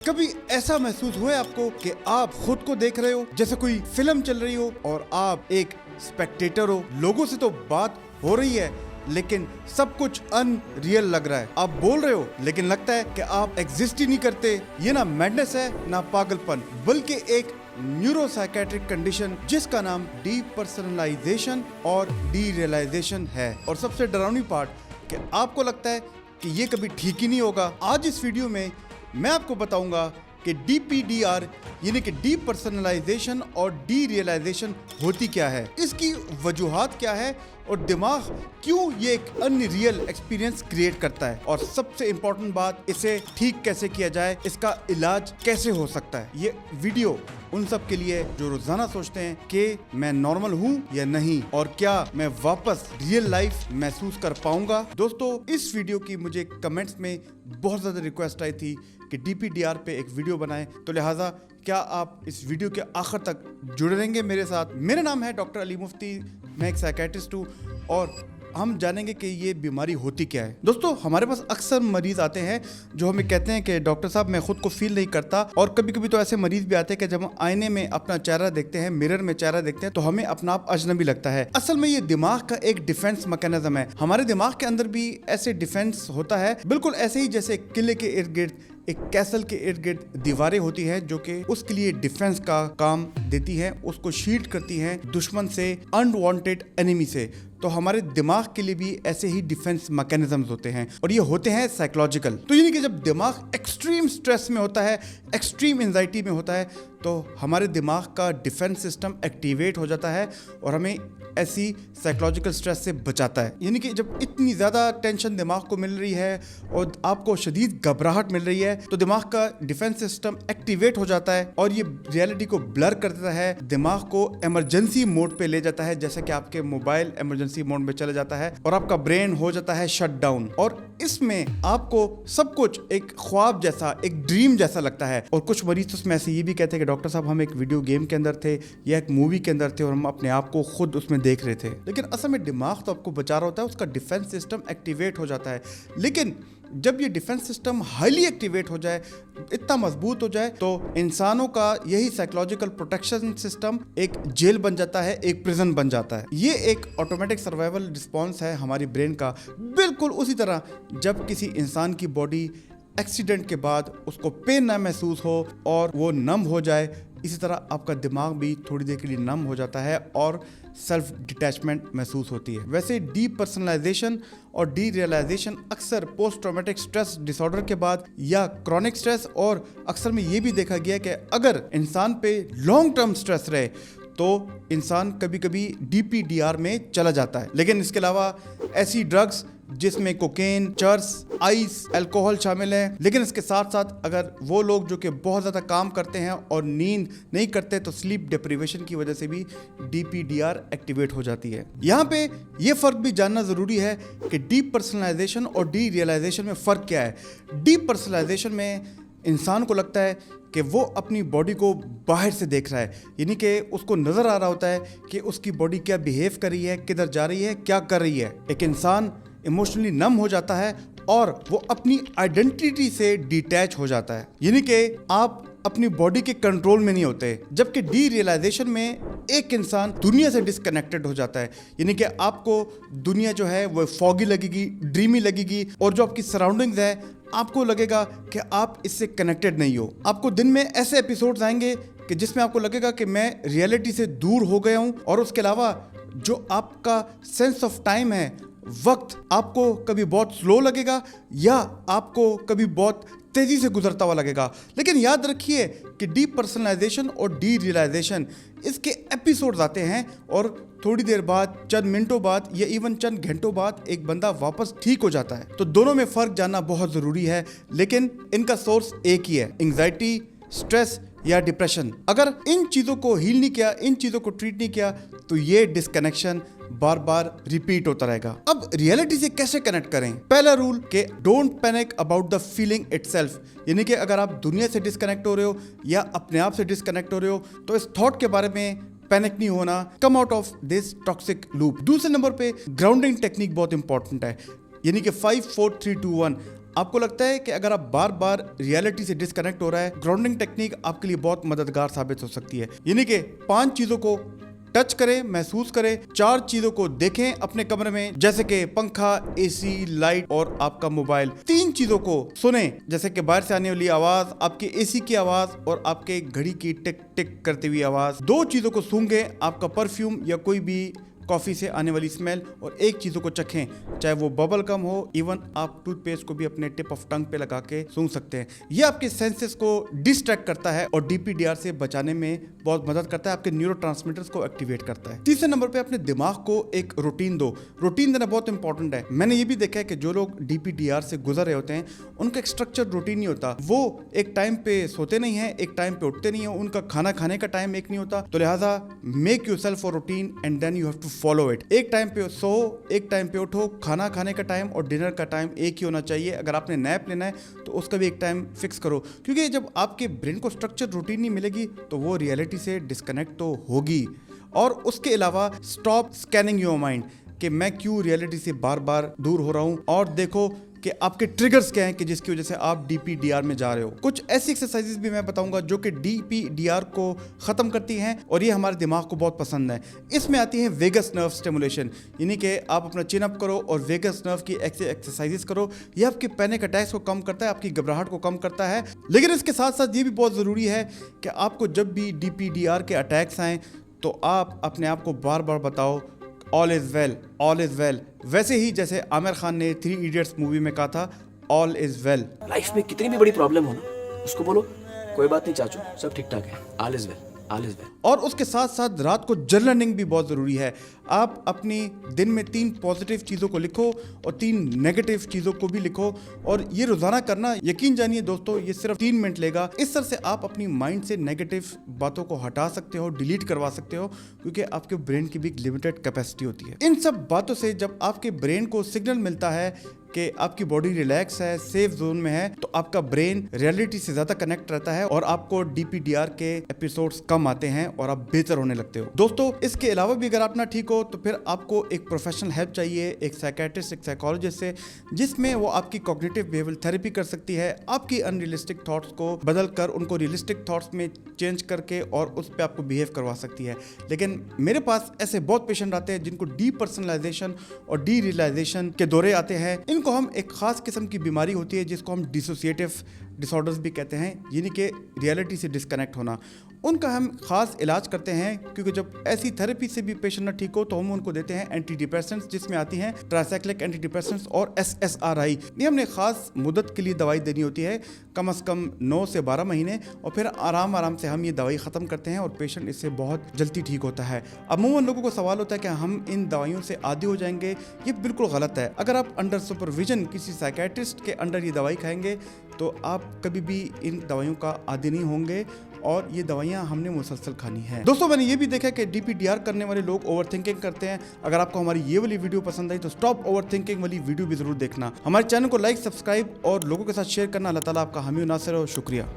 कभी ऐसा महसूस हुआ है आपको कि आप खुद को देख रहे हो जैसे कोई फिल्म चल रही हो और आप एक स्पेक्टेटर हो। लोगों से तो बात हो रही है लेकिन सब कुछ अनरियल लग रहा है। आप बोल रहे हो लेकिन लगता है कि आप एग्जिस्ट ही नहीं करते। ये ना मैडनेस है ना पागलपन, बल्कि एक न्यूरोसाइकेट्रिक कंडीशन जिसका नाम डीपर्सनलाइजेशन और डीरियलाइजेशन है। और सबसे डरावनी पार्ट कि आपको लगता है कि ये कभी ठीक ही नहीं होगा। आज इस वीडियो में मैं आपको बताऊंगा कि DPDR यानी कि डीपर्सनलाइजेशन और डीरियलाइजेशन होती क्या है, इसकी वजूहात क्या है और दिमाग क्यों ये एक अनरियल एक्सपीरियंस क्रिएट करता है, और सबसे इंपॉर्टेंट बात, इसे ठीक कैसे किया जाए, इसका इलाज कैसे हो सकता है। ये वीडियो उन सब के लिए जो रोजाना सोचते हैं कि मैं नॉर्मल हूँ या नहीं, और क्या मैं वापस रियल लाइफ महसूस कर पाऊंगा। दोस्तों, इस वीडियो की मुझे कमेंट्स में बहुत ज्यादा रिक्वेस्ट आई थी कि DPDR पे एक वीडियो बनाएं, तो लिहाजा क्या आप इस वीडियो के आखिर तक जुड़े रहेंगे मेरे साथ। मेरा नाम है डॉक्टर अली मुफ्ती, मैं एक साइकेट्रिस्ट हूँ और हम जानेंगे कि ये बीमारी होती क्या है। दोस्तों, हमारे पास अक्सर मरीज आते हैं जो हमें कहते हैं कि डॉक्टर साहब मैं खुद को फील नहीं करता, और कभी कभी तो ऐसे मरीज भी आते हैं कि जब हम आईने में अपना चेहरा देखते हैं, मिरर में चेहरा देखते हैं, तो हमें अपना आप अजनबी लगता है। असल में ये दिमाग का एक डिफेंस मैकेनिज्म है। हमारे दिमाग के अंदर भी ऐसे डिफेंस होता है, बिल्कुल ऐसे ही जैसे किले के इर्द गिर्द एक कैसल के इर्द गिर्द दीवारें होती हैं जो कि उसके लिए डिफेंस का काम देती हैं, उसको शील्ड करती हैं दुश्मन से, अनवांटेड एनिमी से। तो हमारे दिमाग के लिए भी ऐसे ही डिफेंस मैकेनिज्म्स होते हैं, और ये होते हैं साइकोलॉजिकल। तो यानी कि जब दिमाग एक्सट्रीम स्ट्रेस में होता है, एक्सट्रीम एंजाइटी में होता है, तो हमारे दिमाग का डिफेंस सिस्टम एक्टिवेट हो जाता है और हमें ऐसी साइकोलॉजिकल स्ट्रेस से बचाता है। यानी कि जब इतनी ज़्यादा टेंशन दिमाग को मिल रही है और आपको शदीद घबराहट मिल रही है, तो दिमाग का डिफेंस सिस्टम एक्टिवेट हो जाता है और ये रियलिटी को ब्लर कर देता है, दिमाग को इमरजेंसी मोड पे ले जाता है, जैसे कि आपके मोबाइल इमरजेंसी मोड में चले जाता है और आपका ब्रेन हो जाता है शट डाउन। और इसमें आपको सब कुछ एक ख्वाब जैसा, एक ड्रीम जैसा लगता है। और कुछ मरीज तो उसमें ऐसे ये भी कहते हैं कि डॉक्टर साहब हम एक वीडियो गेम के अंदर थे या एक मूवी के अंदर थे और हम अपने आप को खुद उसमें देख रहे थे। लेकिन असल में दिमाग तो आपको बचा रहा होता है, उसका डिफेंस सिस्टम एक्टिवेट हो जाता है। लेकिन जब ये डिफेंस सिस्टम हाईली एक्टिवेट हो जाए, इतना मजबूत हो जाए, तो इंसानों का यही साइकोलॉजिकल प्रोटेक्शन सिस्टम एक जेल बन जाता है, एक प्रिजन बन जाता है। ये एक ऑटोमेटिक सर्वाइवल रिस्पॉन्स है हमारी ब्रेन का। बिल्कुल उसी तरह जब किसी इंसान की बॉडी एक्सीडेंट के बाद उसको पेन ना महसूस हो और वो नम हो जाए, इसी तरह आपका दिमाग भी थोड़ी देर के लिए नम हो जाता है और सेल्फ डिटैचमेंट महसूस होती है। वैसे डीपर्सनलाइजेशन और डीरियलाइजेशन अक्सर पोस्ट ट्रॉमेटिक स्ट्रेस डिसऑर्डर के बाद या क्रॉनिक स्ट्रेस, और अक्सर में ये भी देखा गया कि अगर इंसान पे लॉन्ग टर्म स्ट्रेस रहे तो इंसान कभी कभी DPDR में चला जाता है। लेकिन इसके अलावा ऐसी ड्रग्स जिसमें कोकेन, चर्स, आइस, अल्कोहल शामिल है। लेकिन इसके साथ साथ अगर वो लोग जो कि बहुत ज़्यादा काम करते हैं और नींद नहीं करते, तो स्लीप डिप्रीवेशन की वजह से भी DPDR एक्टिवेट हो जाती है। यहाँ पे ये फ़र्क भी जानना ज़रूरी है कि डीपर्सनलाइजेशन और डीरियलाइजेशन में फ़र्क क्या है। डीपर्सनलाइजेशन में इंसान को लगता है कि वो अपनी बॉडी को बाहर से देख रहा है, यानी कि उसको नज़र आ रहा होता है कि उसकी बॉडी क्या बिहेव कर रही है, किधर जा रही है, क्या कर रही है। एक इंसान इमोशनली नम हो जाता है और वो अपनी आइडेंटिटी से डिटैच हो जाता है, यानी कि आप अपनी बॉडी के कंट्रोल में नहीं होते। जबकि डीरियलाइजेशन में एक इंसान दुनिया से डिस्कनेक्टेड हो जाता है, यानी कि आपको दुनिया जो है वो फॉगी लगेगी, ड्रीमी लगेगी, और जो आपकी सराउंडिंग्स है आपको लगेगा कि आप इससे कनेक्टेड नहीं हो। आपको दिन में ऐसे एपिसोड्स आएंगे कि जिसमें आपको लगेगा कि मैं रियलिटी से दूर हो गया हूँ, और उसके अलावा जो आपका सेंस ऑफ टाइम है, वक्त आपको कभी बहुत स्लो लगेगा या आपको कभी बहुत तेजी से गुजरता हुआ लगेगा। लेकिन याद रखिए कि डीपर्सनलाइजेशन और डीरियलाइजेशन इसके एपिसोड्स आते हैं और थोड़ी देर बाद, चंद मिनटों बाद या इवन चंद घंटों बाद एक बंदा वापस ठीक हो जाता है। तो दोनों में फ़र्क जानना बहुत ज़रूरी है, लेकिन इनका सोर्स एक ही है, एंग्जाइटी, स्ट्रेस या डिप्रेशन। अगर इन चीज़ों को हील नहीं किया, इन चीज़ों को ट्रीट नहीं किया, तो ये डिस्कनेक्शन बार बार रिपीट होता रहेगा। अब रियलिटी से कैसे कनेक्ट करें? पहला रूल कि don't panic about the feeling itself, यानी कि अगर आप दुनिया से डिस्कनेक्ट हो रहे हो या अपने आप से डिस्कनेक्ट हो रहे हो, तो इस थॉट के बारे में पैनिक नहीं होना, come out of this toxic loop. दूसरे नंबर पे ग्राउंडिंग टेक्निक बहुत इंपॉर्टेंट है, यानी कि 5 4 3 2 1। आपको लगता है कि अगर आप बार बार रियलिटी से डिस्कनेक्ट हो रहा है, ग्राउंडिंग टेक्निक आपके लिए बहुत मददगार साबित हो सकती है। यानी कि 5 चीजों को टच करें, महसूस करें, 4 चीजों को देखें अपने कमरे में, जैसे कि पंखा, एसी, लाइट और आपका मोबाइल। 3 चीजों को सुने, जैसे कि बाहर से आने वाली आवाज, आपके एसी की आवाज और आपके घड़ी की टिक टिक करती हुई आवाज। 2 चीजों को सूंघें, आपका परफ्यूम या कोई भी कॉफी से आने वाली स्मेल, और 1 चीजों को चखें, चाहे वो बबल गम हो, इवन आप टूथपेस्ट को भी अपने टिप ऑफ टंग पे लगा के सूंघ सकते हैं। ये आपके सेंसेस को डिस्ट्रैक्ट करता है और डीपीडीआर से बचाने में बहुत मदद करता है, आपके न्यूरोट्रांसमीटर्स को एक्टिवेट करता है। तीसरे नंबर पे अपने दिमाग को एक रूटीन दो। रूटीन देना बहुत इंपॉर्टेंट है। मैंने ये भी देखा है कि जो लोग डीपीडीआर से गुजर रहे होते हैं उनका एक स्ट्रक्चर रूटीन नहीं होता। वो एक टाइम पे सोते नहीं है, एक टाइम पे उठते नहीं है, उनका खाना खाने का टाइम एक नहीं होता। तो लिहाजा make yourself a routine and then you have to follow it. एक टाइम पे सो, एक टाइम पे उठो, खाना खाने का टाइम और डिनर का टाइम एक ही होना चाहिए। अगर आपने नैप लेना है तो उसका भी एक टाइम फिक्स करो, क्योंकि जब आपके ब्रेन को स्ट्रक्चर रूटीन नहीं मिलेगी तो वो रियलिटी से डिस्कनेक्ट तो होगी। और उसके अलावा स्टॉप स्कैनिंग योर माइंड कि मैं क्यों रियलिटी से बार बार दूर हो रहा हूं, और देखो कि आपके ट्रिगर्स क्या हैं कि जिसकी वजह से आप डीपीडीआर में जा रहे हो। कुछ ऐसी एक्सरसाइजेस भी मैं बताऊंगा जो कि डीपीडीआर को खत्म करती हैं और ये हमारे दिमाग को बहुत पसंद है। इसमें आती है वेगस नर्व स्टिमुलेशन, यानी कि आप अपना चिन अप करो और वेगस नर्व की एक्सरसाइजेस करो। ये आपके पैनिक अटैक्स को कम करता है, आपकी घबराहट को कम करता है। लेकिन इसके साथ साथ ये भी बहुत ज़रूरी है कि आपको जब भी डीपीडीआर के अटैक्स आएँ तो आप अपने आप को बार बार बताओ all is well, all is well. वैसे ही जैसे आमिर खान ने 3 इडियट्स मूवी में कहा था ऑल इज़ वेल। लाइफ में कितनी भी बड़ी प्रॉब्लम हो ना, उसको बोलो कोई बात नहीं चाचू, सब ठीक ठाक है, all is well, all is well. और उसके साथ साथ रात को जर्नलिंग भी बहुत ज़रूरी है। आप अपनी दिन में 3 पॉजिटिव चीज़ों को लिखो और 3 नेगेटिव चीज़ों को भी लिखो, और ये रोज़ाना करना, यकीन जानिए दोस्तों, ये सिर्फ 3 मिनट लेगा। इस तरह से आप अपनी माइंड से नेगेटिव बातों को हटा सकते हो, डिलीट करवा सकते हो, क्योंकि आपके ब्रेन की भी एक लिमिटेड कैपेसिटी होती है। इन सब बातों से जब आपके ब्रेन को सिग्नल मिलता है कि आपकी बॉडी रिलैक्स है, सेफ जोन में है, तो आपका ब्रेन रियलिटी से ज्यादा कनेक्ट रहता है और आपको डीपीडीआर के एपिसोड्स कम आते हैं और आप बेहतर होने लगते हो। दोस्तों, इसके अलावा भी अगर आप ना ठीक हो तो फिर आपको एक प्रोफेशनल हेल्प चाहिए, एक साइकेट्रिस्ट, एक साइकोलॉजिस्ट से, जिसमें वो आपकी कॉग्निटिव बिहेवियर थेरेपी कर सकती है, आपकी अनरियलिस्टिक थॉट्स को बदल कर उनको रियलिस्टिक थॉट्स में चेंज करके और उस पर आपको बिहेव करवा सकती है। लेकिन मेरे पास ऐसे बहुत पेशेंट आते हैं जिनको डीपर्सनलाइजेशन और डी रियलाइजेशन के दौरे आते हैं। इनको हम एक खास किस्म की बीमारी होती है जिसको हम डिसोसिएटिव डिसऑर्डर्स भी कहते हैं, यानी कि रियलिटी से डिस्कनेक्ट होना। उनका हम खास इलाज करते हैं, क्योंकि जब ऐसी थेरेपी से भी पेशेंट ना ठीक हो तो हम उनको देते हैं एंटी डिप्रेसेंट्स, जिसमें आती हैं ट्राइसाइक्लिक एंटी डिप्रेसेंट्स और SSRI। ये हमने खास मुद्दत के लिए दवाई देनी होती है, कम से कम 9 से 12 महीने, और फिर आराम आराम से हम ये दवाई ख़त्म करते हैं और पेशेंट इससे बहुत जल्दी ठीक होता है। अमूमन लोगों को सवाल होता है कि हम इन दवाइयों से आदी हो जाएंगे। ये बिल्कुल गलत है। अगर आप अंडर सुपरविजन किसी साइकेट्रिस्ट के अंडर ये दवाई खाएंगे तो आप कभी भी इन दवाइयों का आदी नहीं होंगे, और ये दवाइयाँ हमने मुसलसल खानी है। दोस्तों, मैंने ये भी देखा कि डीपीडीआर करने वाले लोग ओवरथिंकिंग करते हैं। अगर आपको हमारी ये वाली वीडियो पसंद आई तो स्टॉप ओवरथिंकिंग वाली वीडियो भी जरूर देखना। हमारे चैनल को लाइक, सब्सक्राइब और लोगों के साथ शेयर करना। अल्लाह ताला आपका हामी नासिर हो। शुक्रिया।